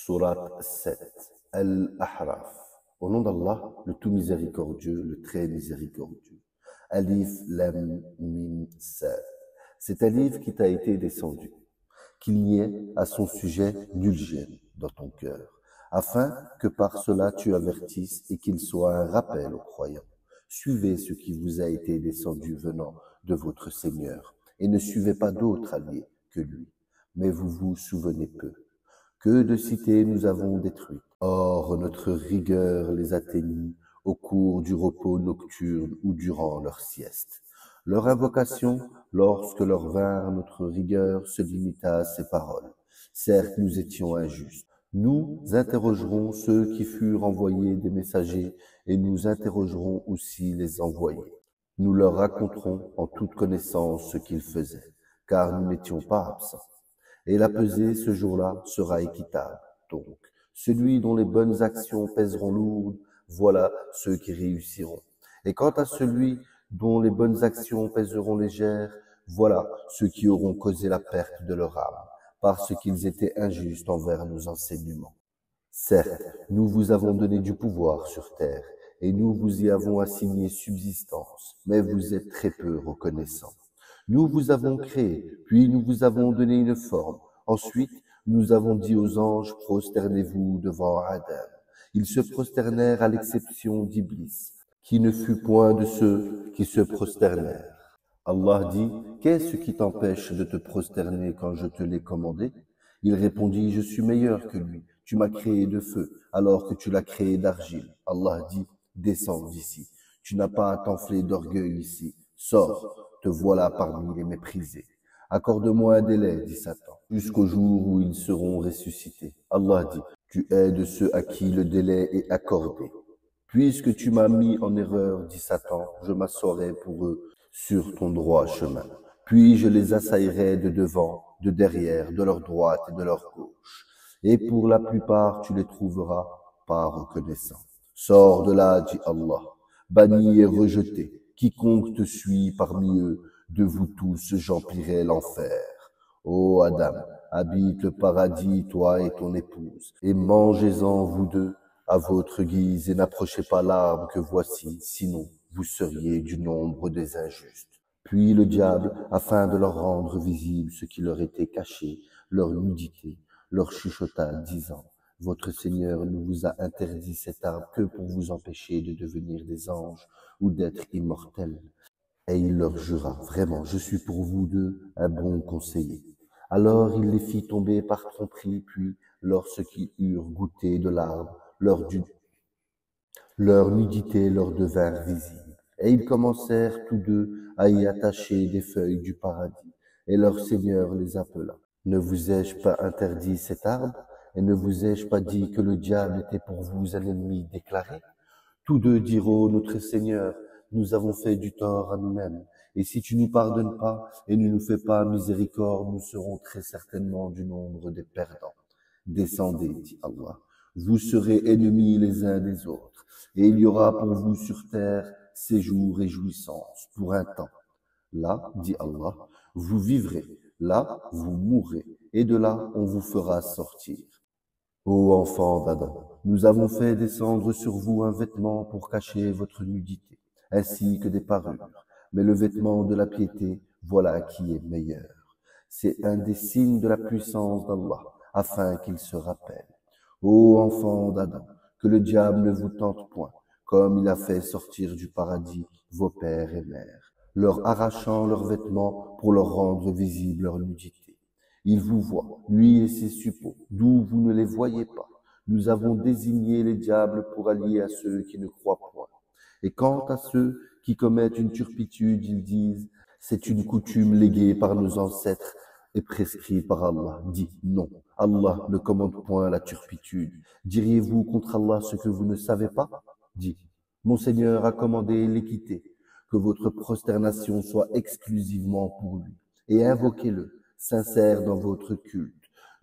Sourate 7, Al-Ahraf. Au nom d'Allah, le tout miséricordieux, le très miséricordieux. Alif, Lam, Mim, Sad. C'est un livre qui t'a été descendu, qu'il n'y ait à son sujet nul gêne dans ton cœur, afin que par cela tu avertisses et qu'il soit un rappel aux croyants. Suivez ce qui vous a été descendu venant de votre Seigneur, et ne suivez pas d'autre allié que lui. Mais vous vous souvenez peu. Que de cités nous avons détruites. Or, notre rigueur les atteignit au cours du repos nocturne ou durant leur sieste. Leur invocation, lorsque leur vinrent notre rigueur, se limita à ces paroles. Certes, nous étions injustes. Nous interrogerons ceux qui furent envoyés des messagers et nous interrogerons aussi les envoyés. Nous leur raconterons en toute connaissance ce qu'ils faisaient, car nous n'étions pas absents. Et la pesée ce jour-là sera équitable. Donc, celui dont les bonnes actions pèseront lourd, voilà ceux qui réussiront. Et quant à celui dont les bonnes actions pèseront légères, voilà ceux qui auront causé la perte de leur âme, parce qu'ils étaient injustes envers nos enseignements. Certes, nous vous avons donné du pouvoir sur terre, et nous vous y avons assigné subsistance, mais vous êtes très peu reconnaissants. Nous vous avons créé, puis nous vous avons donné une forme. Ensuite, nous avons dit aux anges, prosternez-vous devant Adam. Ils se prosternèrent à l'exception d'Iblis, qui ne fut point de ceux qui se prosternèrent. Allah dit, qu'est-ce qui t'empêche de te prosterner quand je te l'ai commandé? Il répondit, je suis meilleur que lui. Tu m'as créé de feu, alors que tu l'as créé d'argile. Allah dit, descends d'ici. Tu n'as pas à t'enfler d'orgueil ici. Sors. Te voilà parmi les méprisés. Accorde-moi un délai, dit Satan, jusqu'au jour où ils seront ressuscités. Allah dit, tu es de ceux à qui le délai est accordé. Puisque tu m'as mis en erreur, dit Satan, je m'assoirai pour eux sur ton droit chemin. Puis je les assaillerai de devant, de derrière, de leur droite et de leur gauche. Et pour la plupart, tu les trouveras pas reconnaissants. Sors de là, dit Allah, banni et rejeté. Quiconque te suit parmi eux, de vous tous, j'emplirai l'enfer. Ô Adam, habite le paradis, toi et ton épouse, et mangez-en vous deux à votre guise, et n'approchez pas l'arbre que voici, sinon vous seriez du nombre des injustes. Puis le diable, afin de leur rendre visible ce qui leur était caché, leur nudité, leur chuchota, disant, votre Seigneur ne vous a interdit cet arbre que pour vous empêcher de devenir des anges ou d'être immortels. Et il leur jura, vraiment, je suis pour vous deux un bon conseiller. Alors il les fit tomber par tromperie, puis, lorsqu'ils eurent goûté de l'arbre, leur nudité leur devint visible. Et ils commencèrent tous deux à y attacher des feuilles du paradis. Et leur Seigneur les appela. Ne vous ai-je pas interdit cet arbre? Et ne vous ai-je pas dit que le diable était pour vous un ennemi déclaré? Tous deux diront, notre Seigneur, nous avons fait du tort à nous-mêmes. Et si tu nous pardonnes pas et ne nous fais pas miséricorde, nous serons très certainement du nombre des perdants. Descendez, dit Allah. Vous serez ennemis les uns des autres. Et il y aura pour vous sur terre séjour et jouissance pour un temps. Là, dit Allah, vous vivrez. Là, vous mourrez. Et de là, on vous fera sortir. Ô enfants d'Adam, nous avons fait descendre sur vous un vêtement pour cacher votre nudité, ainsi que des parures. Mais le vêtement de la piété, voilà qui est meilleur. C'est un des signes de la puissance d'Allah, afin qu'il se rappelle. Ô enfants d'Adam, que le diable ne vous tente point, comme il a fait sortir du paradis vos pères et mères, leur arrachant leurs vêtements pour leur rendre visible leur nudité. Il vous voit, lui et ses suppôts, d'où vous ne les voyez pas. Nous avons désigné les diables pour allier à ceux qui ne croient point. Et quant à ceux qui commettent une turpitude, ils disent, c'est une coutume léguée par nos ancêtres et prescrite par Allah. Dit, non, Allah ne commande point la turpitude. Diriez-vous contre Allah ce que vous ne savez pas? Dit, mon Seigneur a commandé l'équité, que votre prosternation soit exclusivement pour lui, et invoquez-le, sincère dans votre culte.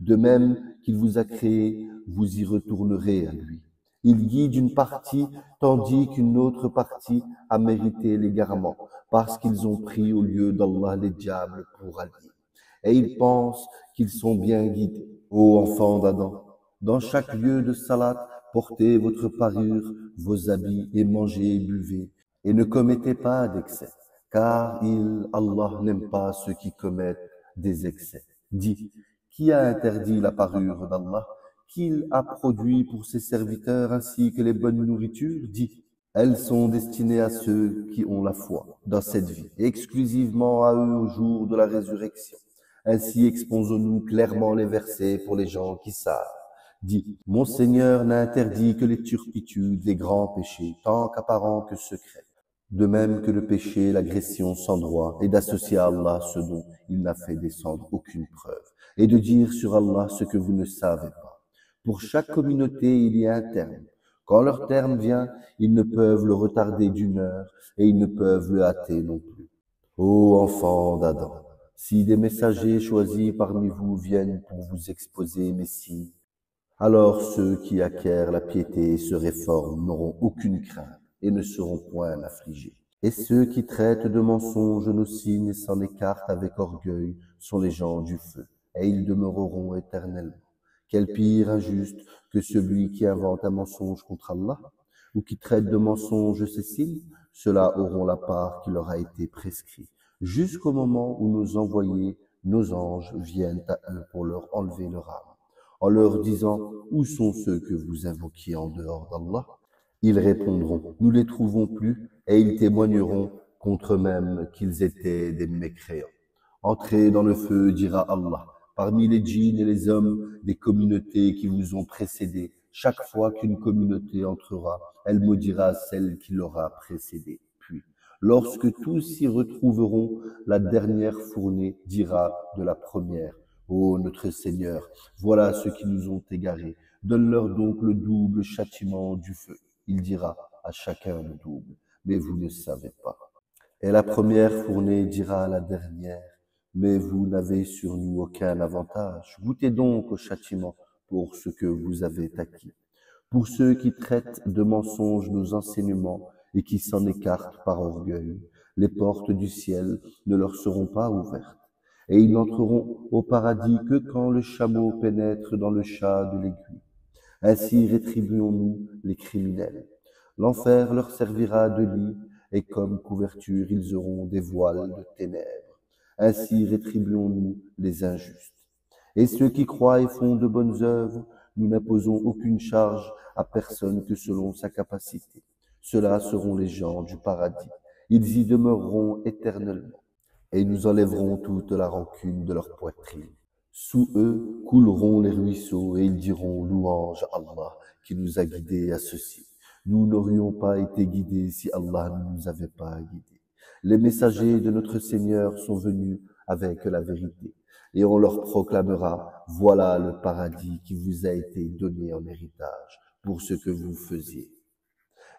De même qu'il vous a créé, vous y retournerez à lui. Il guide une partie, tandis qu'une autre partie a mérité l'égarement, parce qu'ils ont pris au lieu d'Allah les diables pour alliés. Et ils pensent qu'ils sont bien guidés. Ô enfants d'Adam, Dans chaque lieu de salat, portez votre parure, vos habits, et mangez et buvez, et ne commettez pas d'excès, car Allah, n'aime pas ceux qui commettent des excès. Dis, qui a interdit la parure d'Allah, qu'il a produit pour ses serviteurs ainsi que les bonnes nourritures? Dis, elles sont destinées à ceux qui ont la foi dans cette vie, et exclusivement à eux au jour de la résurrection. Ainsi exposons-nous clairement les versets pour les gens qui savent. Dis, mon Seigneur n'a interdit que les turpitudes, les grands péchés, tant qu'apparents que secrets. De même que le péché, l'agression sans droit, et d'associer à Allah ce dont il n'a fait descendre aucune preuve, et de dire sur Allah ce que vous ne savez pas. Pour chaque communauté, il y a un terme. Quand leur terme vient, ils ne peuvent le retarder d'1 heure, et ils ne peuvent le hâter non plus. Ô enfants d'Adam, si des messagers choisis parmi vous viennent pour vous exposer mes signes, alors ceux qui acquièrent la piété et se réforment n'auront aucune crainte et ne seront point affligés. Et ceux qui traitent de mensonges nos signes et s'en écartent avec orgueil sont les gens du feu, et ils demeureront éternellement. Quel pire injuste que celui qui invente un mensonge contre Allah, ou qui traite de mensonge ses signes, ceux-là auront la part qui leur a été prescrite, jusqu'au moment où nos envoyés, nos anges, viennent à eux pour leur enlever leur âme, en leur disant « Où sont ceux que vous invoquiez en dehors d'Allah ?» Ils répondront « Nous les trouvons plus » et ils témoigneront contre eux-mêmes qu'ils étaient des mécréants. « Entrez dans le feu, dira Allah, parmi les djinns et les hommes des communautés qui vous ont précédés. Chaque fois qu'une communauté entrera, elle maudira celle qui l'aura précédée. Puis, lorsque tous s'y retrouveront, la dernière fournée dira de la première « Ô notre Seigneur, voilà ceux qui nous ont égarés. Donne-leur donc le double châtiment du feu. » Il dira à chacun le double, mais vous ne savez pas. Et la première fournée dira à la dernière, mais vous n'avez sur nous aucun avantage. Goûtez donc au châtiment pour ce que vous avez acquis. Pour ceux qui traitent de mensonges nos enseignements et qui s'en écartent par orgueil, les portes du ciel ne leur seront pas ouvertes. Et ils n'entreront au paradis que quand le chameau pénètre dans le chat de l'aiguille. Ainsi rétribuons-nous les criminels. L'enfer leur servira de lit, et comme couverture ils auront des voiles de ténèbres. Ainsi rétribuons-nous les injustes. Et ceux qui croient et font de bonnes œuvres, nous n'imposons aucune charge à personne que selon sa capacité. Ceux-là seront les gens du paradis. Ils y demeureront éternellement. Et nous enlèverons toute la rancune de leur poitrine. Sous eux couleront les ruisseaux et ils diront louange à Allah qui nous a guidés à ceci. Nous n'aurions pas été guidés si Allah ne nous avait pas guidés. Les messagers de notre Seigneur sont venus avec la vérité et on leur proclamera « Voilà le paradis qui vous a été donné en héritage pour ce que vous faisiez. »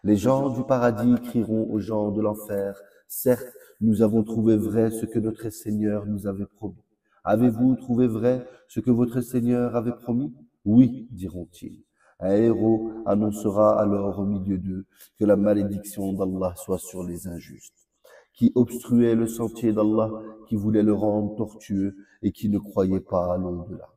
Les gens du paradis crieront aux gens de l'enfer « Certes, nous avons trouvé vrai ce que notre Seigneur nous avait promis. Avez-vous trouvé vrai ce que votre Seigneur avait promis? » Oui, diront-ils. Un héros annoncera alors au milieu d'eux que la malédiction d'Allah soit sur les injustes, qui obstruaient le sentier d'Allah, qui voulaient le rendre tortueux et qui ne croyaient pas à l'au-delà.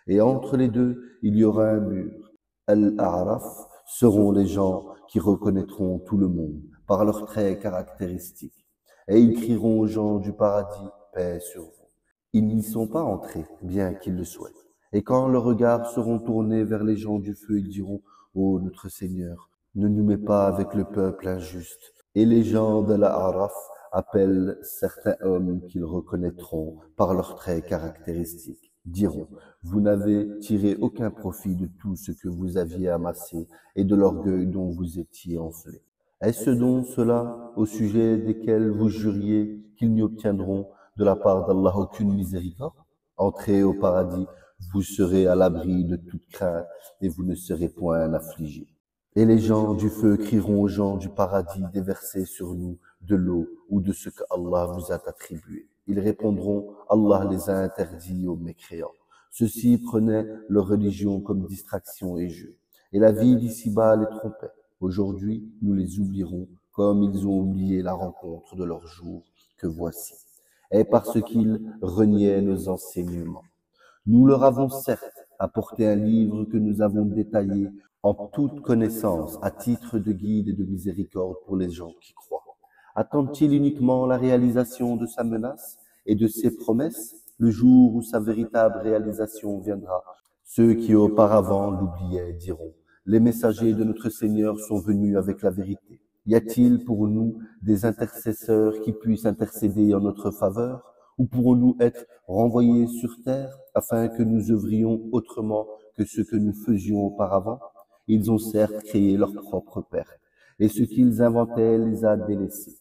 Et entre les deux, il y aura un mur. Al-A'raf seront les gens qui reconnaîtront tout le monde par leurs traits caractéristiques. Et ils crieront aux gens du paradis, paix sur vous. Ils n'y sont pas entrés, bien qu'ils le souhaitent. Et quand leurs regards seront tournés vers les gens du feu, ils diront, ô notre Seigneur, ne nous mets pas avec le peuple injuste. Et les gens de l'Araf appellent certains hommes qu'ils reconnaîtront par leurs traits caractéristiques. Diront, vous n'avez tiré aucun profit de tout ce que vous aviez amassé et de l'orgueil dont vous étiez enflés. Est-ce donc cela au sujet desquels vous juriez qu'ils n'y obtiendront de la part d'Allah aucune miséricorde? Entrez au paradis, vous serez à l'abri de toute crainte et vous ne serez point affligés. Et les gens du feu crieront aux gens du paradis, déversez sur nous de l'eau ou de ce que Allah vous a attribué. Ils répondront, Allah les a interdits aux mécréants. Ceux-ci prenaient leur religion comme distraction et jeu. Et la vie d'ici-bas les trompait. Aujourd'hui, nous les oublierons comme ils ont oublié la rencontre de leur jour que voici. Et parce qu'ils reniaient nos enseignements. Nous leur avons certes apporté un livre que nous avons détaillé en toute connaissance à titre de guide et de miséricorde pour les gens qui croient. Attend-il uniquement la réalisation de sa menace et de ses promesses, le jour où sa véritable réalisation viendra? Ceux qui auparavant l'oubliaient diront: les messagers de notre Seigneur sont venus avec la vérité. Y a-t-il pour nous des intercesseurs qui puissent intercéder en notre faveur? Ou pourrons-nous être renvoyés sur terre afin que nous œuvrions autrement que ce que nous faisions auparavant? Ils ont certes créé leur propre perte, et ce qu'ils inventaient les a délaissés.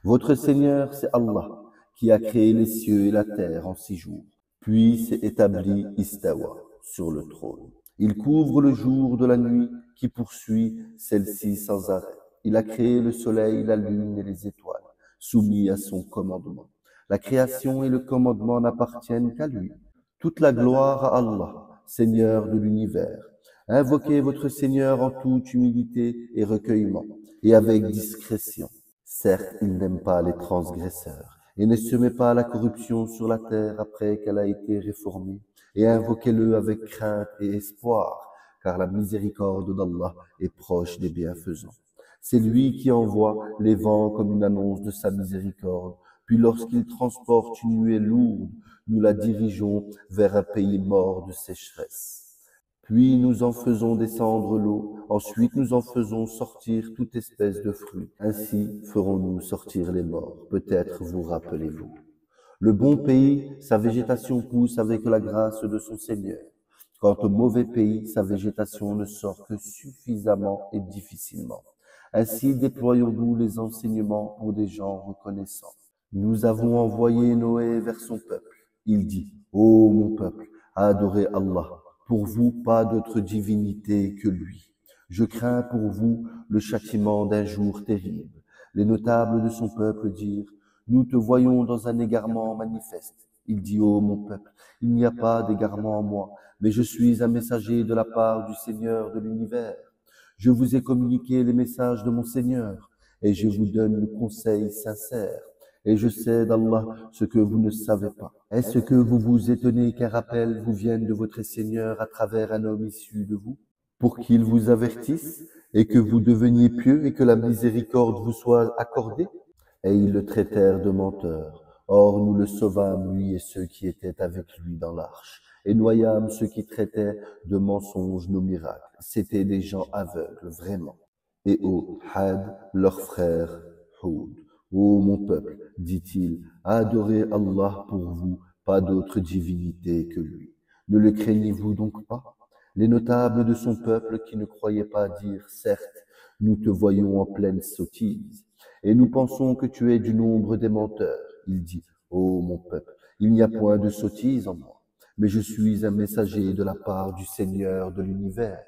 Votre Seigneur, c'est Allah, qui a créé les cieux et la terre en 6 jours, puis s'est établi Istawa sur le trône. Il couvre le jour de la nuit qui poursuit celle-ci sans arrêt. Il a créé le soleil, la lune et les étoiles, soumis à son commandement. La création et le commandement n'appartiennent qu'à lui. Toute la gloire à Allah, Seigneur de l'univers. Invoquez votre Seigneur en toute humilité et recueillement, et avec discrétion. Certes, il n'aime pas les transgresseurs, et ne se met pas la corruption sur la terre après qu'elle a été réformée, et invoquez-le avec crainte et espoir, car la miséricorde d'Allah est proche des bienfaisants. C'est lui qui envoie les vents comme une annonce de sa miséricorde, puis lorsqu'il transporte une nuée lourde, nous la dirigeons vers un pays mort de sécheresse. Puis nous en faisons descendre l'eau, ensuite nous en faisons sortir toute espèce de fruits. Ainsi ferons-nous sortir les morts, peut-être vous rappelez-vous. Le bon pays, sa végétation pousse avec la grâce de son Seigneur. Quant au mauvais pays, sa végétation ne sort que suffisamment et difficilement. Ainsi déployons-nous les enseignements pour des gens reconnaissants. Nous avons envoyé Noé vers son peuple. Il dit: ô mon peuple, adorez Allah. Pour vous, pas d'autre divinité que lui. Je crains pour vous le châtiment d'un jour terrible. Les notables de son peuple dirent: nous te voyons dans un égarement manifeste. Il dit: ô mon peuple, il n'y a pas d'égarement en moi, mais je suis un messager de la part du Seigneur de l'univers. Je vous ai communiqué les messages de mon Seigneur, et je vous donne le conseil sincère. Et je sais d'Allah ce que vous ne savez pas. Est-ce que vous vous étonnez qu'un rappel vous vienne de votre Seigneur à travers un homme issu de vous, pour qu'il vous avertisse, et que vous deveniez pieux, et que la miséricorde vous soit accordée? Et ils le traitèrent de menteur. Or nous le sauvâmes, lui et ceux qui étaient avec lui dans l'arche, et noyâmes ceux qui traitaient de mensonges nos miracles. C'étaient des gens aveugles, vraiment. Et ô Had, leur frère Houd: ô mon peuple, dit-il, adorez Allah pour vous, pas d'autre divinité que lui. Ne le craignez-vous donc pas? Les notables de son peuple qui ne croyaient pas dirent: certes, nous te voyons en pleine sottise, et nous pensons que tu es du nombre des menteurs. Il dit: ô mon peuple, il n'y a point de sottise en moi, mais je suis un messager de la part du Seigneur de l'univers.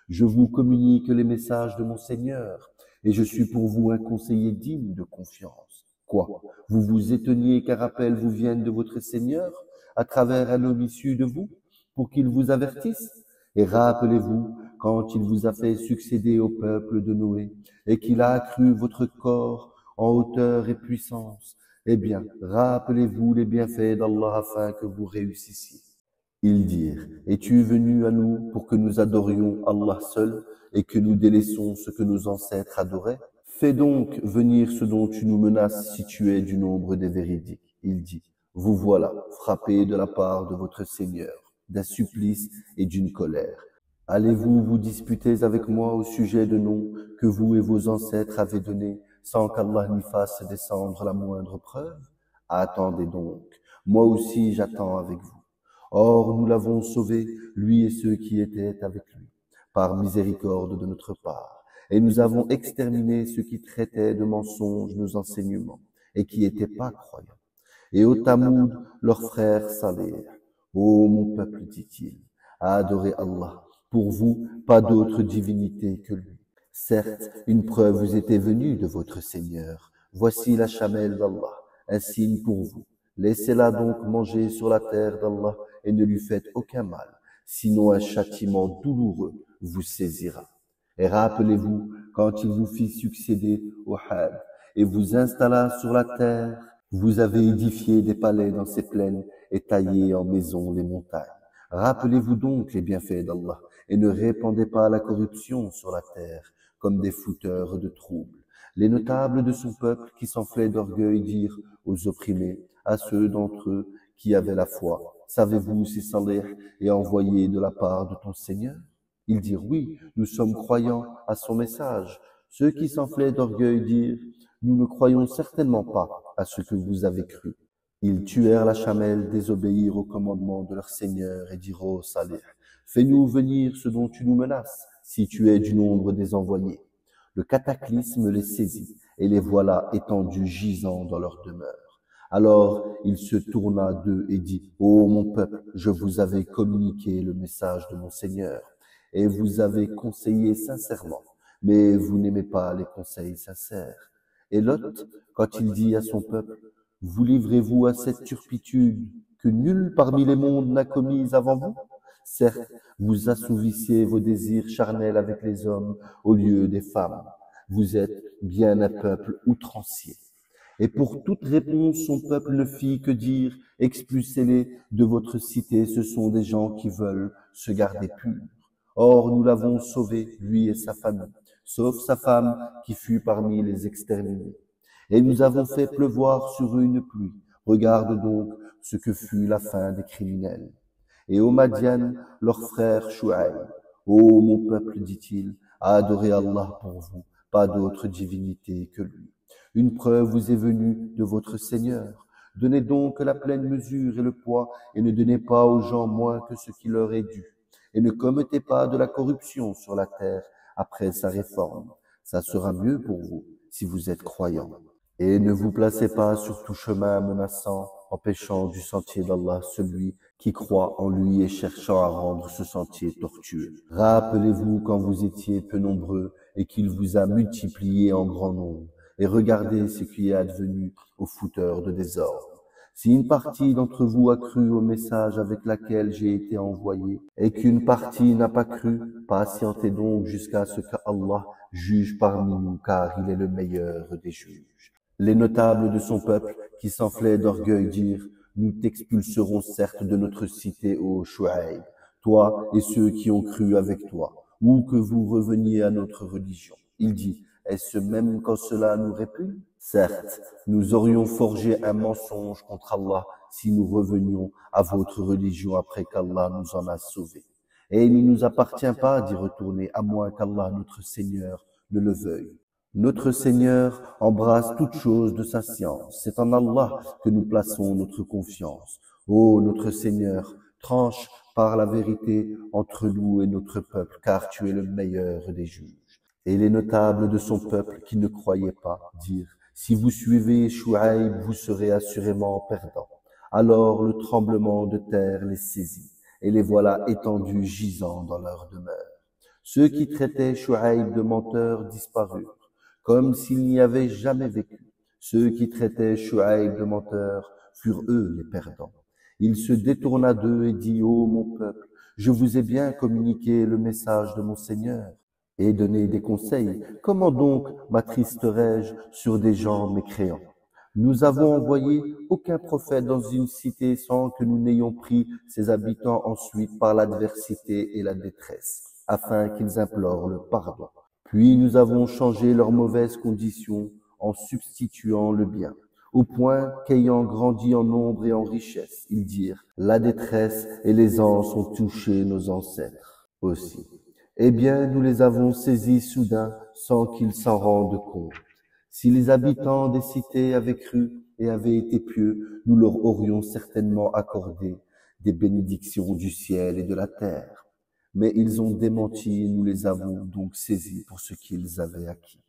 Je vous communique les messages de mon Seigneur, et je suis pour vous un conseiller digne de confiance. Quoi? Vous vous étonniez qu'un rappel vous vienne de votre Seigneur, à travers un homme issu de vous, pour qu'il vous avertisse? Et rappelez-vous, quand il vous a fait succéder au peuple de Noé, et qu'il a accru votre corps en hauteur et puissance, eh bien, rappelez-vous les bienfaits d'Allah afin que vous réussissiez. Ils dirent: es-tu venu à nous pour que nous adorions Allah seul et que nous délaissions ce que nos ancêtres adoraient? Fais donc venir ce dont tu nous menaces si tu es du nombre des véridiques. Il dit: vous voilà, frappés de la part de votre Seigneur, d'un supplice et d'une colère. Allez-vous vous disputer avec moi au sujet de noms que vous et vos ancêtres avez donnés sans qu'Allah n'y fasse descendre la moindre preuve? Attendez donc, moi aussi j'attends avec vous. Or, nous l'avons sauvé, lui et ceux qui étaient avec lui, par miséricorde de notre part. Et nous avons exterminé ceux qui traitaient de mensonges nos enseignements, et qui n'étaient pas croyants. Et au Tamoud, leur frère Salih: ô mon peuple, dit-il, adorez Allah. Pour vous, pas d'autre divinité que lui. Certes, une preuve vous était venue de votre Seigneur. Voici la chamelle d'Allah, un signe pour vous. Laissez-la donc manger sur la terre d'Allah et ne lui faites aucun mal, sinon un châtiment douloureux vous saisira. Et rappelez-vous quand il vous fit succéder au Had et vous installa sur la terre, vous avez édifié des palais dans ces plaines et taillé en maisons les montagnes. Rappelez-vous donc les bienfaits d'Allah et ne répandez pas la corruption sur la terre comme des fouteurs de troubles. Les notables de son peuple qui s'enflaient d'orgueil dirent aux opprimés, à ceux d'entre eux qui avaient la foi, savez-vous si Salih est envoyé de la part de ton Seigneur? Ils dirent oui, nous sommes croyants à son message. Ceux qui s'enflaient d'orgueil dirent, nous ne croyons certainement pas à ce que vous avez cru. Ils tuèrent la chamelle, désobéirent au commandement de leur Seigneur et dirent au Salih, fais-nous venir ce dont tu nous menaces, si tu es du nombre des envoyés. Le cataclysme les saisit, et les voilà étendus gisant dans leur demeure. Alors il se tourna d'eux et dit, ô mon peuple, je vous avais communiqué le message de mon Seigneur, et vous avez conseillé sincèrement, mais vous n'aimez pas les conseils sincères. Et Lot, quand il dit à son peuple, vous livrez-vous à cette turpitude que nul parmi les mondes n'a commise avant vous? Certes, vous assouvissez vos désirs charnels avec les hommes au lieu des femmes. Vous êtes bien un peuple outrancier. Et pour toute réponse, son peuple ne fit que dire, expulsez-les de votre cité, ce sont des gens qui veulent se garder purs. Or, nous l'avons sauvé, lui et sa famille, sauf sa femme qui fut parmi les exterminés. Et nous avons fait pleuvoir sur eux une pluie. Regarde donc ce que fut la fin des criminels. Et aux Madian, leur frère Shu'aïb, ô mon peuple, dit-il, adorez Allah pour vous, pas d'autre divinité que lui. Une preuve vous est venue de votre Seigneur. Donnez donc la pleine mesure et le poids, et ne donnez pas aux gens moins que ce qui leur est dû. Et ne commettez pas de la corruption sur la terre après sa réforme. Ça sera mieux pour vous si vous êtes croyants. Et ne vous placez pas sur tout chemin menaçant, empêchant du sentier d'Allah celui qui croit en lui et cherchant à rendre ce sentier tortueux. Rappelez-vous quand vous étiez peu nombreux et qu'il vous a multiplié en grand nombre, et regardez ce qui est advenu aux fouteurs de désordre. Si une partie d'entre vous a cru au message avec laquelle j'ai été envoyé, et qu'une partie n'a pas cru, patientez donc jusqu'à ce qu'Allah juge parmi nous, car il est le meilleur des juges. Les notables de son peuple, qui s'enflaient d'orgueil, dirent, nous t'expulserons certes de notre cité, ô Shu'aïb, toi et ceux qui ont cru avec toi, ou que vous reveniez à notre religion. Il dit, est-ce même quand cela nous répugne? Certes, nous aurions forgé un mensonge contre Allah si nous revenions à votre religion après qu'Allah nous en a sauvés. Et il ne nous appartient pas d'y retourner à moins qu'Allah, notre Seigneur, ne le veuille. Notre Seigneur embrasse toutes choses de sa science. C'est en Allah que nous plaçons notre confiance. Ô notre Seigneur, tranche par la vérité entre nous et notre peuple, car tu es le meilleur des juges. Et les notables de son peuple qui ne croyaient pas dirent, si vous suivez Shu'aïb, vous serez assurément perdants. Alors le tremblement de terre les saisit, et les voilà étendus gisant dans leur demeure. Ceux qui traitaient Shu'aïb de menteur disparurent, comme s'il n'y avait jamais vécu. Ceux qui traitaient Shu'aïb de menteur furent eux les perdants. Il se détourna d'eux et dit, ô mon peuple, je vous ai bien communiqué le message de mon Seigneur et donné des conseils. Comment donc m'attristerais-je sur des gens mécréants? Nous avons envoyé aucun prophète dans une cité sans que nous n'ayons pris ses habitants ensuite par l'adversité et la détresse, afin qu'ils implorent le pardon. Puis nous avons changé leurs mauvaises conditions en substituant le bien, au point qu'ayant grandi en nombre et en richesse, ils dirent, la détresse et les ans ont touché nos ancêtres aussi. Eh bien, nous les avons saisis soudain sans qu'ils s'en rendent compte. Si les habitants des cités avaient cru et avaient été pieux, nous leur aurions certainement accordé des bénédictions du ciel et de la terre. Mais ils ont démenti et nous les avons donc saisis pour ce qu'ils avaient acquis.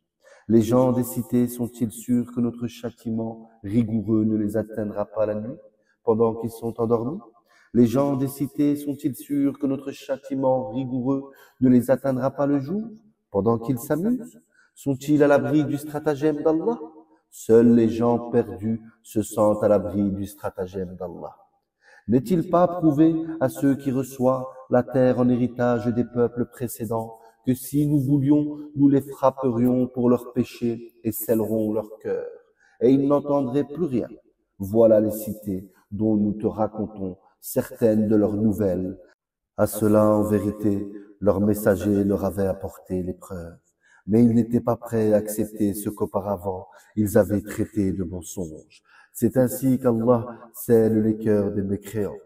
Les gens des cités sont-ils sûrs que notre châtiment rigoureux ne les atteindra pas la nuit, pendant qu'ils sont endormis? Les gens des cités sont-ils sûrs que notre châtiment rigoureux ne les atteindra pas le jour, pendant qu'ils s'amusent? Sont-ils à l'abri du stratagème d'Allah? Seuls les gens perdus se sentent à l'abri du stratagème d'Allah. N'est-il pas prouvé à ceux qui reçoivent la terre en héritage des peuples précédents que si nous voulions, nous les frapperions pour leurs péchés et scellerions leur cœur, et ils n'entendraient plus rien? Voilà les cités dont nous te racontons certaines de leurs nouvelles. À cela, en vérité, leur messager leur avait apporté les preuves. Mais ils n'étaient pas prêts à accepter ce qu'auparavant ils avaient traité de mensonge. C'est ainsi qu'Allah scelle les cœurs des mécréants.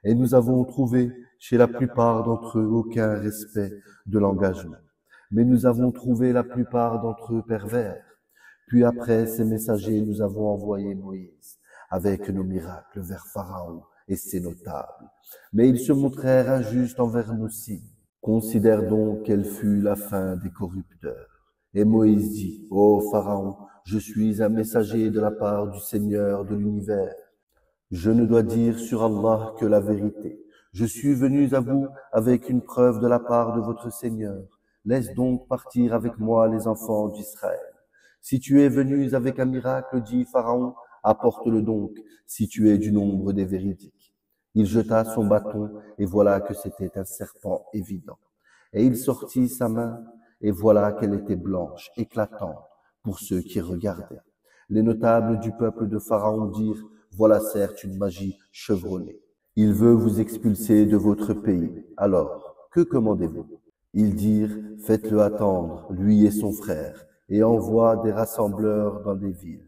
Et nous avons trouvé chez la plupart d'entre eux aucun respect de l'engagement. Mais nous avons trouvé la plupart d'entre eux pervers. Puis après ces messagers, nous avons envoyé Moïse avec nos miracles vers Pharaon et ses notables. Mais ils se montrèrent injustes envers nos signes. Considère donc quelle fut la fin des corrupteurs. Et Moïse dit, ô Pharaon, je suis un messager de la part du Seigneur de l'univers. Je ne dois dire sur Allah que la vérité. Je suis venu à vous avec une preuve de la part de votre Seigneur. Laisse donc partir avec moi les enfants d'Israël. Si tu es venu avec un miracle, dit Pharaon, apporte-le donc, si tu es du nombre des véridiques. Il jeta son bâton, et voilà que c'était un serpent évident. Et il sortit sa main, et voilà qu'elle était blanche, éclatante, pour ceux qui regardaient. Les notables du peuple de Pharaon dirent, voilà certes une magie chevronnée. Il veut vous expulser de votre pays. Alors, que commandez-vous? Ils dirent, faites-le attendre, lui et son frère, et envoie des rassembleurs dans les villes,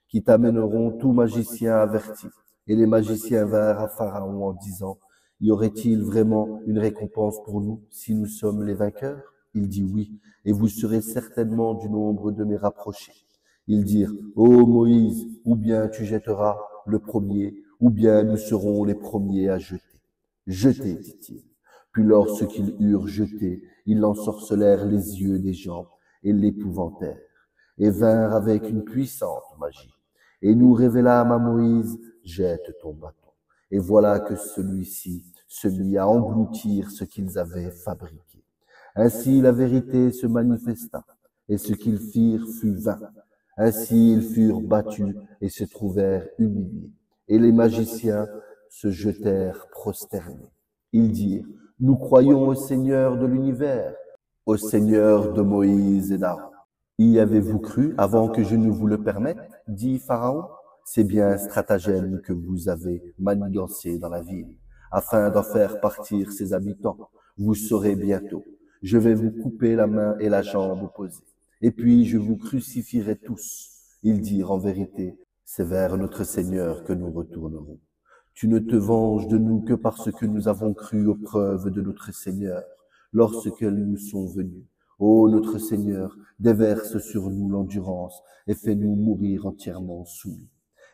qui t'amèneront tout magicien averti. Et les magiciens vinrent à Pharaon en disant, y aurait-il vraiment une récompense pour nous si nous sommes les vainqueurs? Il dit oui, et vous serez certainement du nombre de mes rapprochés. Ils dirent, ô Moïse, ou bien tu jetteras le premier, ou bien nous serons les premiers à jeter. Jetez, dit-il. Puis lorsqu'ils eurent jeté, ils ensorcelèrent les yeux des gens et l'épouvantèrent, et vinrent avec une puissante magie. Et nous révélâmes à Moïse, jette ton bâton. Et voilà que celui-ci se mit à engloutir ce qu'ils avaient fabriqué. Ainsi la vérité se manifesta, et ce qu'ils firent fut vain. Ainsi ils furent battus et se trouvèrent humiliés. Et les magiciens se jetèrent prosternés. Ils dirent, nous croyons au Seigneur de l'univers, au Seigneur de Moïse et d'Aaron. Y avez-vous cru avant que je ne vous le permette, dit Pharaon? C'est bien un stratagème que vous avez manigancé dans la ville, afin d'en faire partir ses habitants. Vous saurez bientôt. Je vais vous couper la main et la jambe opposées. Et puis je vous crucifierai tous. Ils dirent en vérité, c'est vers notre Seigneur que nous retournerons. Tu ne te venges de nous que parce que nous avons cru aux preuves de notre Seigneur, lorsqu'elles nous sont venues. Ô notre Seigneur, déverse sur nous l'endurance et fais-nous mourir entièrement soumis.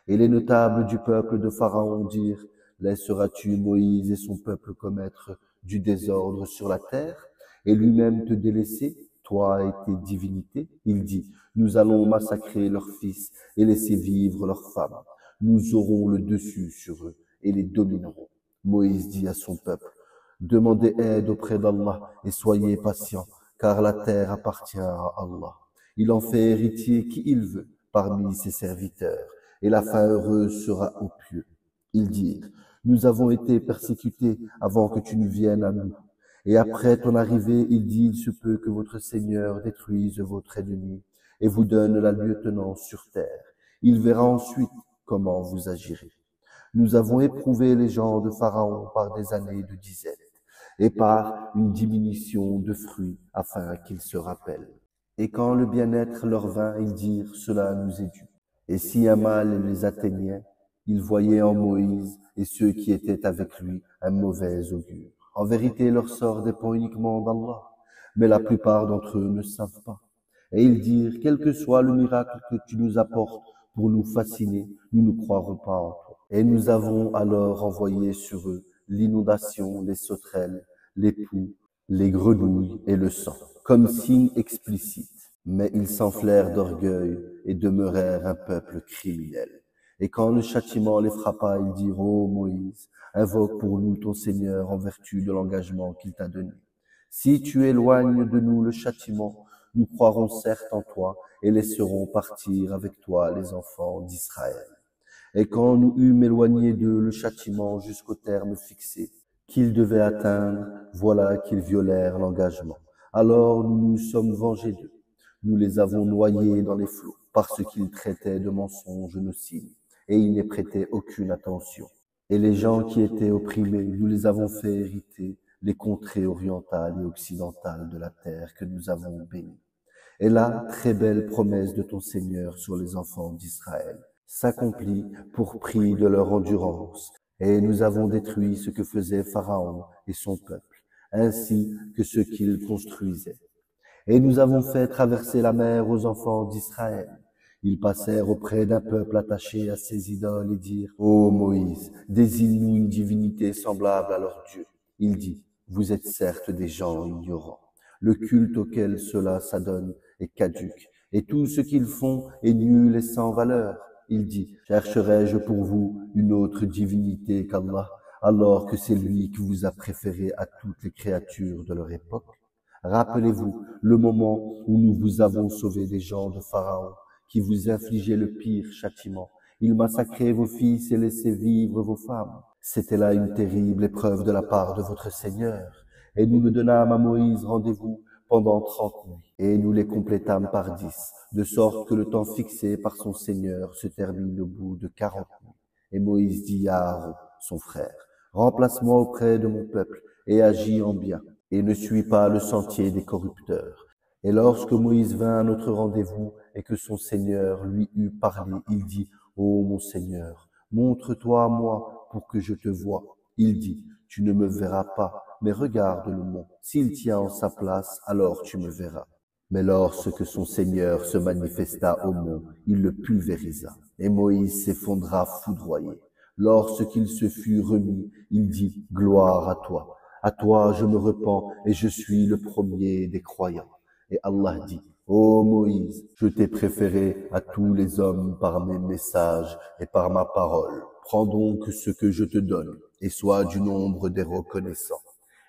Et les notables du peuple de Pharaon dirent, laisseras-tu Moïse et son peuple commettre du désordre sur la terre et lui-même te délaisser, toi et tes divinités? Il dit, nous allons massacrer leurs fils et laisser vivre leurs femmes. Nous aurons le dessus sur eux et les dominerons. Moïse dit à son peuple, demandez aide auprès d'Allah et soyez patients, car la terre appartient à Allah. Il en fait héritier qui il veut parmi ses serviteurs, et la fin heureuse sera aux pieux. Ils dirent, nous avons été persécutés avant que tu ne viennes à nous. Et après ton arrivée, il dit, il se peut que votre Seigneur détruise votre ennemi et vous donne la lieutenance sur terre. Il verra ensuite comment vous agirez. Nous avons éprouvé les gens de Pharaon par des années de disette et par une diminution de fruits afin qu'ils se rappellent. Et quand le bien-être leur vint, ils dirent, cela nous est dû. Et si un mal les atteignait, ils voyaient en Moïse et ceux qui étaient avec lui un mauvais augure. En vérité, leur sort dépend uniquement d'Allah, mais la plupart d'entre eux ne savent pas. Et ils dirent, quel que soit le miracle que tu nous apportes pour nous fasciner, nous ne croirons pas en toi. Et nous avons alors envoyé sur eux l'inondation, les sauterelles, les poux, les grenouilles et le sang, comme signe explicite. Mais ils s'enflèrent d'orgueil et demeurèrent un peuple criminel. Et quand le châtiment les frappa, ils dirent, ô Moïse, invoque pour nous ton Seigneur en vertu de l'engagement qu'il t'a donné. Si tu éloignes de nous le châtiment, nous croirons certes en toi et laisserons partir avec toi les enfants d'Israël. Et quand nous eûmes éloigné d'eux le châtiment jusqu'au terme fixé qu'ils devaient atteindre, voilà qu'ils violèrent l'engagement. Alors nous nous sommes vengés d'eux. Nous les avons noyés dans les flots, parce qu'ils traitaient de mensonges nos signes, et ils n'y prêtaient aucune attention. Et les gens qui étaient opprimés, nous les avons fait hériter les contrées orientales et occidentales de la terre que nous avons bénie. Et la très belle promesse de ton Seigneur sur les enfants d'Israël s'accomplit pour prix de leur endurance. Et nous avons détruit ce que faisait Pharaon et son peuple, ainsi que ce qu'il construisait. Et nous avons fait traverser la mer aux enfants d'Israël. Ils passèrent auprès d'un peuple attaché à ses idoles et dirent, « Ô Moïse, désigne-nous une divinité semblable à leur Dieu. » Il dit, « Vous êtes certes des gens ignorants. Le culte auquel cela s'adonne est caduc, et tout ce qu'ils font est nul et sans valeur. » Il dit, « Chercherai-je pour vous une autre divinité qu'Allah, alors que c'est lui qui vous a préféré à toutes les créatures de leur époque? Rappelez-vous le moment où nous vous avons sauvé des gens de Pharaon, qui vous infligeait le pire châtiment. Il massacrait vos fils et laissait vivre vos femmes. C'était là une terrible épreuve de la part de votre Seigneur. Et nous ne donnâmes à Moïse rendez-vous pendant 30 nuits. Et nous les complétâmes par 10, de sorte que le temps fixé par son Seigneur se termine au bout de 40 nuits. Et Moïse dit à Aaron, son frère, « Remplace-moi auprès de mon peuple et agis en bien, et ne suis pas le sentier des corrupteurs. » Et lorsque Moïse vint à notre rendez-vous et que son Seigneur lui eut parlé, il dit, « Ô mon Seigneur, montre-toi à moi pour que je te voie. » Il dit, « Tu ne me verras pas, mais regarde le mont. S'il tient en sa place, alors tu me verras. » Mais lorsque son Seigneur se manifesta au mont, il le pulvérisa, et Moïse s'effondra foudroyé. Lorsqu'il se fut remis, il dit, « Gloire à toi. À toi je me repens, et je suis le premier des croyants. » Et Allah dit, « Ô Moïse, je t'ai préféré à tous les hommes par mes messages et par ma parole. Prends donc ce que je te donne, et sois du nombre des reconnaissants. »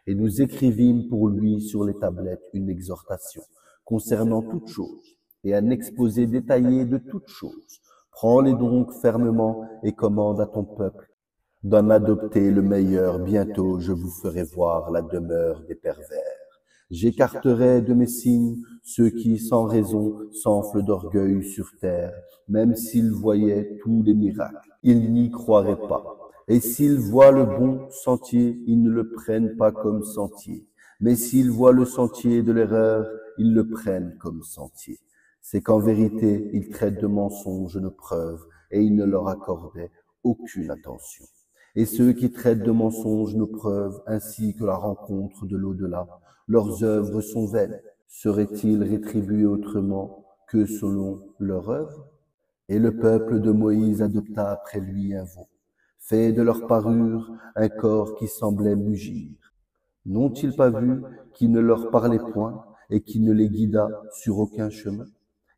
Et nous écrivîmes pour lui sur les tablettes une exhortation concernant toutes choses, et un exposé détaillé de toutes choses. Prends-les donc fermement et commande à ton peuple d'en adopter le meilleur. Bientôt je vous ferai voir la demeure des pervers. J'écarterai de mes signes ceux qui, sans raison, s'enflent d'orgueil sur terre, même s'ils voyaient tous les miracles. Ils n'y croiraient pas. Et s'ils voient le bon sentier, ils ne le prennent pas comme sentier. Mais s'ils voient le sentier de l'erreur, ils le prennent comme sentier. C'est qu'en vérité, ils traitent de mensonges nos preuves, et ils ne leur accordaient aucune attention. Et ceux qui traitent de mensonges nos preuves, ainsi que la rencontre de l'au-delà, leurs œuvres sont vaines. Seraient-ils rétribués autrement que selon leur œuvre? Et le peuple de Moïse adopta après lui un veau, fait de leur parure un corps qui semblait mugir. N'ont-ils pas vu qui ne leur parlait point et qui ne les guida sur aucun chemin?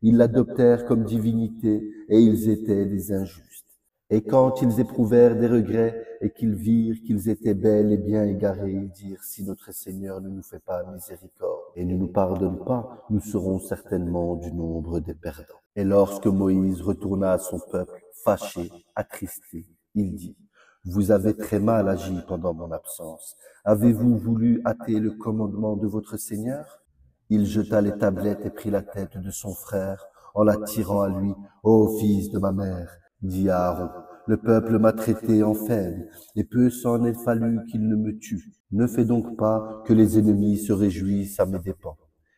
Ils l'adoptèrent comme divinité et ils étaient des injustes. Et quand ils éprouvèrent des regrets et qu'ils virent qu'ils étaient bel et bien égarés, ils dirent, « Si notre Seigneur ne nous fait pas miséricorde et ne nous pardonne pas, nous serons certainement du nombre des perdants. » Et lorsque Moïse retourna à son peuple, fâché, attristé, il dit, « Vous avez très mal agi pendant mon absence. Avez-vous voulu hâter le commandement de votre Seigneur? » Il jeta les tablettes et prit la tête de son frère en la tirant à lui. « Ô fils de ma mère, » dit Aaron, « le peuple m'a traité en faible, et peu s'en est fallu qu'il ne me tue. Ne fais donc pas que les ennemis se réjouissent à mes dépens,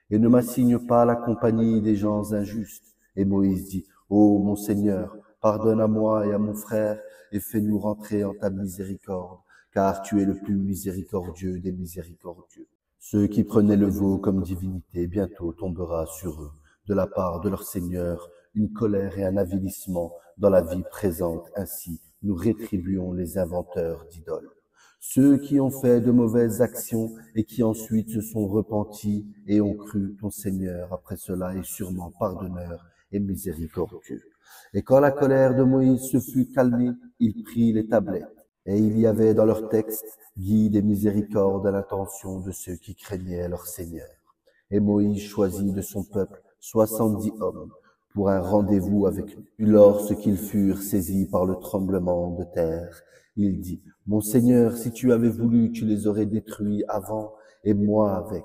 et ne m'assigne pas la compagnie des gens injustes. » Et Moïse dit, « Ô mon Seigneur, pardonne à moi et à mon frère, et fais-nous rentrer en ta miséricorde, car tu es le plus miséricordieux des miséricordieux. » Ceux qui prenaient le veau comme divinité, bientôt tombera sur eux, de la part de leur Seigneur, une colère et un avilissement dans la vie présente. Ainsi, nous rétribuons les inventeurs d'idoles. Ceux qui ont fait de mauvaises actions et qui ensuite se sont repentis et ont cru ton Seigneur après cela est sûrement pardonneur et miséricordieux. Et quand la colère de Moïse se fut calmée, il prit les tablettes. Et il y avait dans leur texte guide et miséricorde à l'intention de ceux qui craignaient leur Seigneur. Et Moïse choisit de son peuple 70 hommes pour un rendez-vous avec lui. Lorsqu'ils furent saisis par le tremblement de terre, il dit, « Mon Seigneur, si tu avais voulu, tu les aurais détruits avant, et moi avec.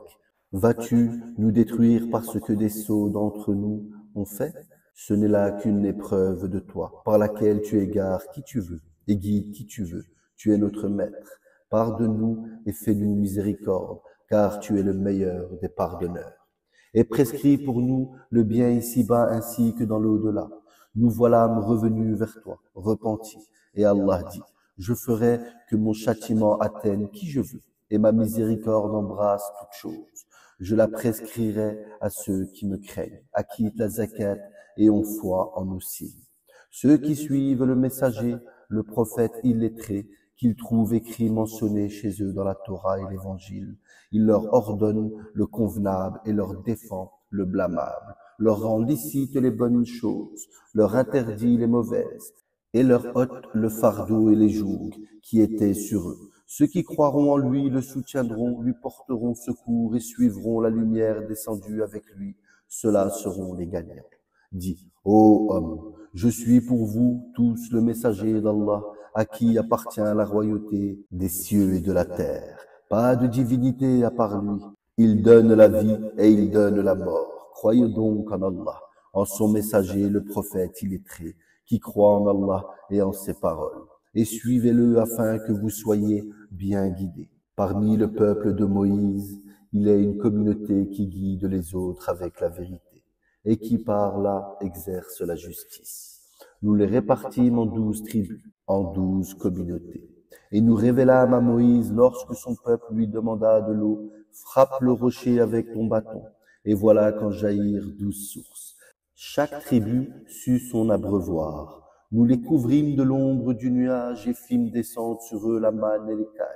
Vas-tu nous détruire parce que des sots d'entre nous ont fait? Ce n'est là qu'une épreuve de toi, par laquelle tu égares qui tu veux et guides qui tu veux. tu es notre maître. Pardonne-nous et fais-nous miséricorde, car tu es le meilleur des pardonneurs. Et prescris pour nous le bien ici-bas ainsi que dans l'au-delà. Nous voilà revenus vers toi, repentis. Et Allah dit, je ferai que mon châtiment atteigne qui je veux, et ma miséricorde embrasse toutes choses. Je la prescrirai à ceux qui me craignent, acquittent la zakat et ont foi en nos signes. Ceux qui suivent le messager, le prophète illettré, qu'ils trouvent écrit mentionné chez eux dans la Torah et l'Évangile, il leur ordonne le convenable et leur défend le blâmable, leur rend licite les bonnes choses, leur interdit les mauvaises, et leur ôte le fardeau et les jougs qui étaient sur eux. Ceux qui croiront en lui le soutiendront, lui porteront secours et suivront la lumière descendue avec lui. Ceux-là seront les gagnants. Dis, ô homme, je suis pour vous tous le messager d'Allah, à qui appartient la royauté des cieux et de la terre. Pas de divinité à part lui. Il donne la vie et il donne la mort. Croyez donc en Allah, en son messager, le prophète illettré, qui croit en Allah et en ses paroles. Et suivez-le afin que vous soyez bien guidés. Parmi le peuple de Moïse, il est une communauté qui guide les autres avec la vérité et qui par là exerce la justice. Nous les répartîmes en 12 tribus, en 12 communautés. Et nous révélâmes à Moïse lorsque son peuple lui demanda de l'eau, frappe le rocher avec ton bâton. Et voilà qu'en jaillirent 12 sources. Chaque tribu sut son abreuvoir. Nous les couvrîmes de l'ombre du nuage et fîmes descendre sur eux la manne et l'écaille.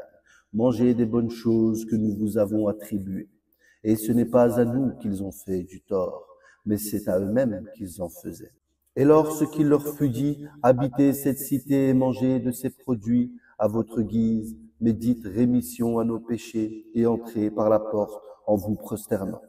Mangez des bonnes choses que nous vous avons attribuées. Et ce n'est pas à nous qu'ils ont fait du tort, mais c'est à eux-mêmes qu'ils en faisaient. Et lorsqu'il leur fut dit, habitez cette cité et mangez de ses produits à votre guise, mais dites rémission à nos péchés et entrez par la porte en vous prosternant.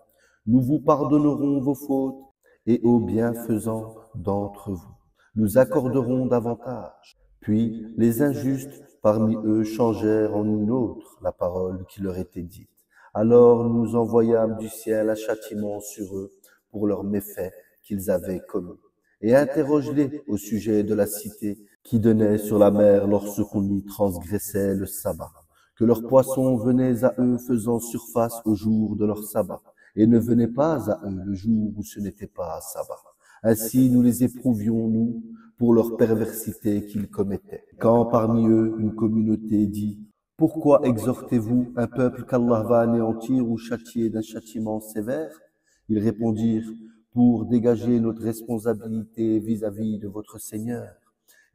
Nous vous pardonnerons vos fautes et aux bienfaisants d'entre vous nous accorderons davantage. Puis les injustes parmi eux changèrent en une autre la parole qui leur était dite. Alors nous envoyâmes du ciel un châtiment sur eux pour leurs méfaits qu'ils avaient commis. Et interroge-les au sujet de la cité qui donnait sur la mer lorsqu'on y transgressait le sabbat, que leurs poissons venaient à eux faisant surface au jour de leur sabbat, et ne venaient pas à eux le jour où ce n'était pas sabbat. Ainsi nous les éprouvions, nous, pour leur perversité qu'ils commettaient. Quand parmi eux une communauté dit « Pourquoi exhortez-vous un peuple qu'Allah va anéantir ou châtier d'un châtiment sévère ?» Ils répondirent « Pour dégager notre responsabilité vis-à-vis de votre Seigneur,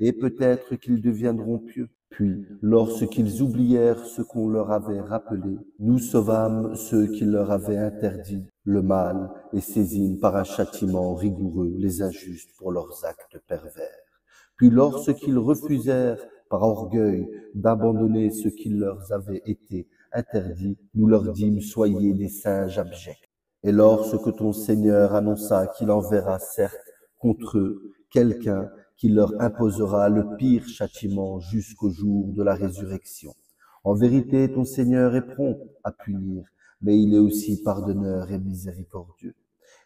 et peut-être qu'ils deviendront pieux. » Puis, lorsqu'ils oublièrent ce qu'on leur avait rappelé, nous sauvâmes ceux qui leur avaient interdit le mal et saisîmes par un châtiment rigoureux les injustes pour leurs actes pervers. Puis lorsqu'ils refusèrent par orgueil d'abandonner ce qui leur avait été interdit, nous leur dîmes, soyez des singes abjects. Et lorsque ton Seigneur annonça qu'il enverra certes contre eux quelqu'un qui leur imposera le pire châtiment jusqu'au jour de la résurrection. En vérité, ton Seigneur est prompt à punir, mais il est aussi pardonneur et miséricordieux.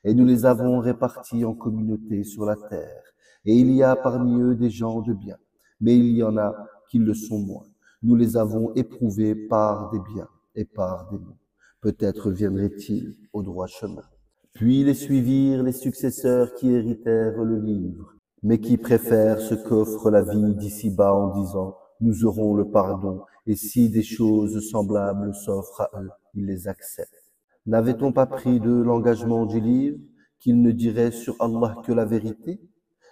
Et nous les avons répartis en communautés sur la terre, et il y a parmi eux des gens de bien, mais il y en a qui le sont moins. Nous les avons éprouvés par des biens et par des maux. Peut-être viendraient-ils au droit chemin. Puis les suivirent les successeurs qui héritèrent le livre, mais qui préfèrent ce qu'offre la vie d'ici-bas en disant « Nous aurons le pardon, et si des choses semblables s'offrent à eux, ils les acceptent. » N'avait-on pas pris d'eux l'engagement du livre, qu'ils ne diraient sur Allah que la vérité?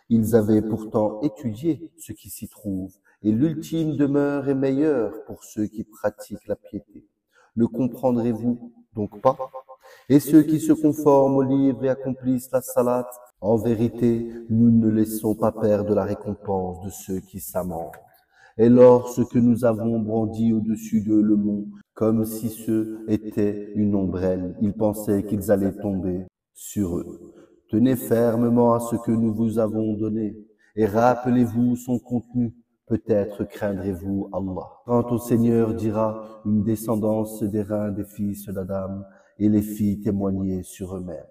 Ils avaient pourtant étudié ce qui s'y trouve, et l'ultime demeure est meilleure pour ceux qui pratiquent la piété. Ne comprendrez-vous donc pas? Et ceux qui se conforment au livre et accomplissent la salat, en vérité, nous ne laissons pas perdre la récompense de ceux qui s'amendent. Et lorsque nous avons brandi au-dessus d'eux le mont, comme si ce était une ombrelle, ils pensaient qu'ils allaient tomber sur eux. Tenez fermement à ce que nous vous avons donné, et rappelez-vous son contenu. Peut-être craindrez-vous Allah. Quand au Seigneur dira une descendance des reins des fils d'Adam, et les fit témoigner sur eux-mêmes.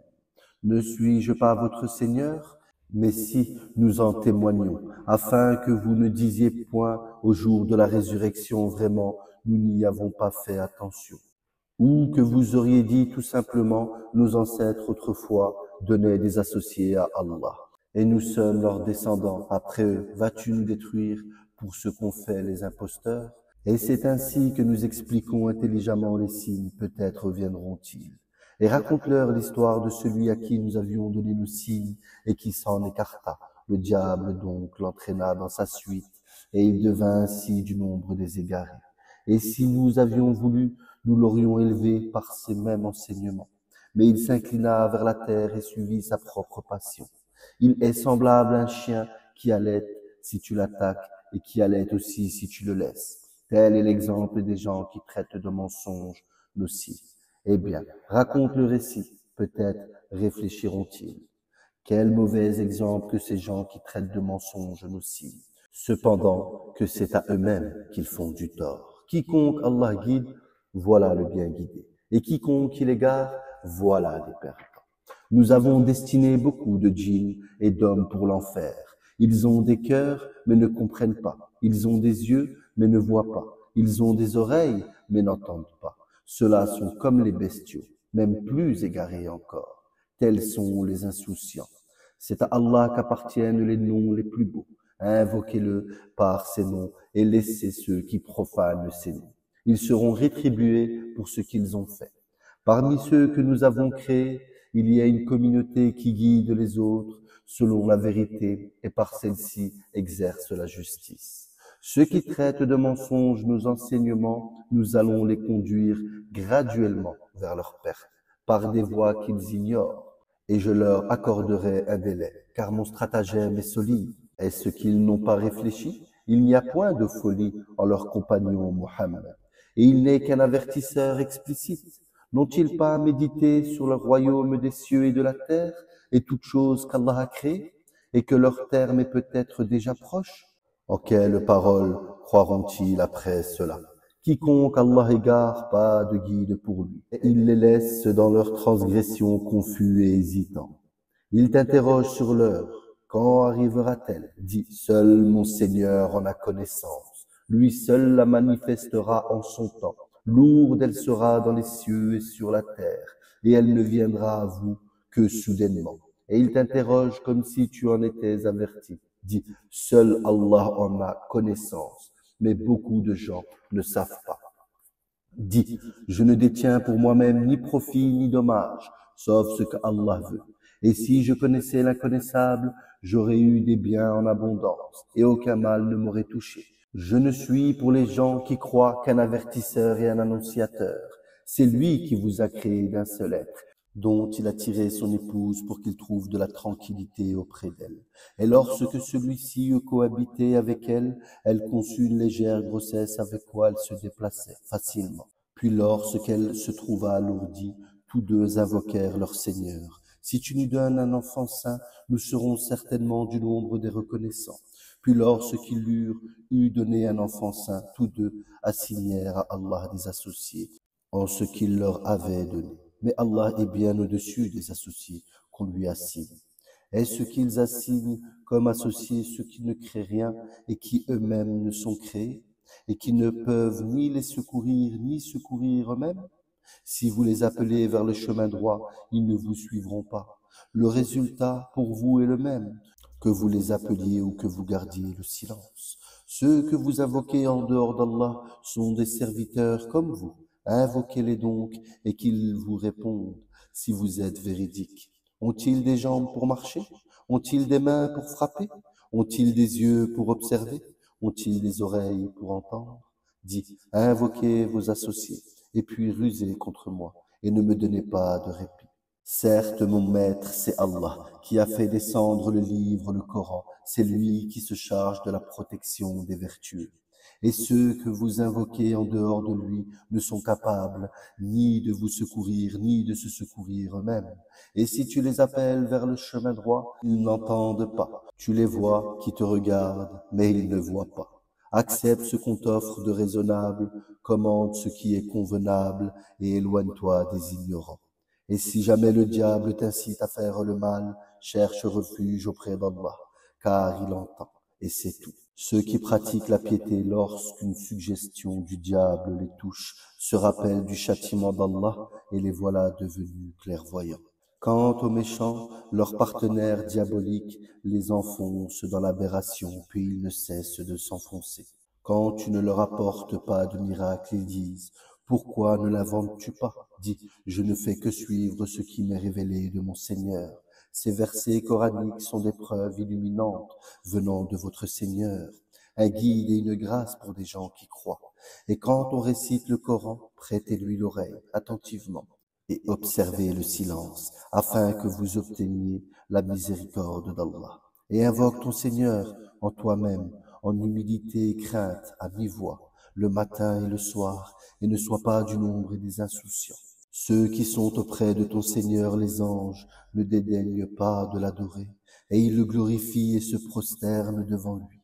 Ne suis-je pas votre Seigneur? Mais si nous en témoignons, afin que vous ne disiez point au jour de la résurrection, vraiment, nous n'y avons pas fait attention. Ou que vous auriez dit tout simplement, nos ancêtres autrefois donnaient des associés à Allah. Et nous sommes leurs descendants. Après eux, vas-tu nous détruire pour ce qu'ont fait les imposteurs? Et c'est ainsi que nous expliquons intelligemment les signes, peut-être viendront-ils. Et raconte-leur l'histoire de celui à qui nous avions donné nos signes et qui s'en écarta. Le diable donc l'entraîna dans sa suite, et il devint ainsi du nombre des égarés. Et si nous avions voulu, nous l'aurions élevé par ces mêmes enseignements. Mais il s'inclina vers la terre et suivit sa propre passion. Il est semblable à un chien qui allait si tu l'attaques et qui allait aussi si tu le laisses. Tel est l'exemple des gens qui traitent de mensonges nocifs. Eh bien, raconte le récit, peut-être réfléchiront-ils. Quel mauvais exemple que ces gens qui traitent de mensonges nocifs. Cependant que c'est à eux-mêmes qu'ils font du tort. Quiconque Allah guide, voilà le bien guidé. Et quiconque il égare, voilà les perdants. Nous avons destiné beaucoup de djinns et d'hommes pour l'enfer. Ils ont des cœurs, mais ne comprennent pas. Ils ont des yeux, mais ne voient pas. Ils ont des oreilles, mais n'entendent pas. Ceux-là sont comme les bestiaux, même plus égarés encore. Tels sont les insouciants. C'est à Allah qu'appartiennent les noms les plus beaux. Invoquez-le par ces noms et laissez ceux qui profanent ces noms. Ils seront rétribués pour ce qu'ils ont fait. Parmi ceux que nous avons créés, il y a une communauté qui guide les autres selon la vérité et par celle-ci exerce la justice. Ceux qui traitent de mensonges nos enseignements, nous allons les conduire graduellement vers leur perte, par des voies qu'ils ignorent, et je leur accorderai un délai, car mon stratagème est solide. Est-ce qu'ils n'ont pas réfléchi? Il n'y a point de folie en leur compagnon Mohammed, et il n'est qu'un avertisseur explicite. N'ont-ils pas médité sur le royaume des cieux et de la terre, et toutes choses qu'Allah a créées, et que leur terme est peut-être déjà proche? En quelles paroles croiront-ils après cela? Quiconque Allah égare, pas de guide pour lui. Et il les laisse dans leur transgression confus et hésitants. Il t'interroge sur l'heure. Quand arrivera-t-elle? Dis, seul mon Seigneur en a connaissance. Lui seul la manifestera en son temps. Lourde elle sera dans les cieux et sur la terre, et elle ne viendra à vous que soudainement. Et il t'interroge comme si tu en étais averti. Dis, seul Allah en a connaissance, mais beaucoup de gens ne savent pas. Dis, je ne détiens pour moi-même ni profit ni dommage, sauf ce que Allah veut. Et si je connaissais l'inconnaissable, j'aurais eu des biens en abondance, et aucun mal ne m'aurait touché. Je ne suis pour les gens qui croient qu'un avertisseur et un annonciateur. C'est lui qui vous a créé d'un seul être, dont il a tiré son épouse pour qu'il trouve de la tranquillité auprès d'elle. Et lorsque celui-ci eut cohabité avec elle, elle conçut une légère grossesse avec quoi elle se déplaçait facilement. Puis lorsqu'elle se trouva alourdie, tous deux invoquèrent leur Seigneur. Si tu nous donnes un enfant saint, nous serons certainement du nombre des reconnaissants. Puis lorsqu'ils eurent donné un enfant saint, tous deux assignèrent à Allah des associés en ce qu'il leur avait donné. Mais Allah est bien au-dessus des associés qu'on lui assigne. Est-ce qu'ils assignent comme associés ceux qui ne créent rien et qui eux-mêmes ne sont créés et qui ne peuvent ni les secourir ni secourir eux-mêmes? Si vous les appelez vers le chemin droit, ils ne vous suivront pas. Le résultat pour vous est le même, que vous les appeliez ou que vous gardiez le silence. Ceux que vous invoquez en dehors d'Allah sont des serviteurs comme vous. Invoquez-les donc et qu'ils vous répondent si vous êtes véridiques. Ont-ils des jambes pour marcher? Ont-ils des mains pour frapper? Ont-ils des yeux pour observer? Ont-ils des oreilles pour entendre? Dis, invoquez vos associés et puis rusez contre moi et ne me donnez pas de répit. Certes, mon maître, c'est Allah qui a fait descendre le livre, le Coran. C'est lui qui se charge de la protection des vertueux. Et ceux que vous invoquez en dehors de lui ne sont capables ni de vous secourir, ni de se secourir eux-mêmes. Et si tu les appelles vers le chemin droit, ils n'entendent pas. Tu les vois qui te regardent, mais ils ne voient pas. Accepte ce qu'on t'offre de raisonnable, commande ce qui est convenable et éloigne-toi des ignorants. Et si jamais le diable t'incite à faire le mal, cherche refuge auprès d'Allah, car il entend et sait tout. Ceux qui pratiquent la piété lorsqu'une suggestion du diable les touche se rappellent du châtiment d'Allah et les voilà devenus clairvoyants. Quant aux méchants, leurs partenaires diaboliques les enfoncent dans l'aberration, puis ils ne cessent de s'enfoncer. Quand tu ne leur apportes pas de miracle, ils disent « Pourquoi ne l'inventes-tu pas ?» Dis « Je ne fais que suivre ce qui m'est révélé de mon Seigneur. » Ces versets coraniques sont des preuves illuminantes venant de votre Seigneur, un guide et une grâce pour des gens qui croient. Et quand on récite le Coran, prêtez-lui l'oreille attentivement et observez le silence, afin que vous obteniez la miséricorde d'Allah. Et invoque ton Seigneur en toi-même, en humilité et crainte, à mi-voix, le matin et le soir, et ne sois pas du nombre des insouciants. Ceux qui sont auprès de ton Seigneur, les anges, ne dédaignent pas de l'adorer, et ils le glorifient et se prosternent devant lui.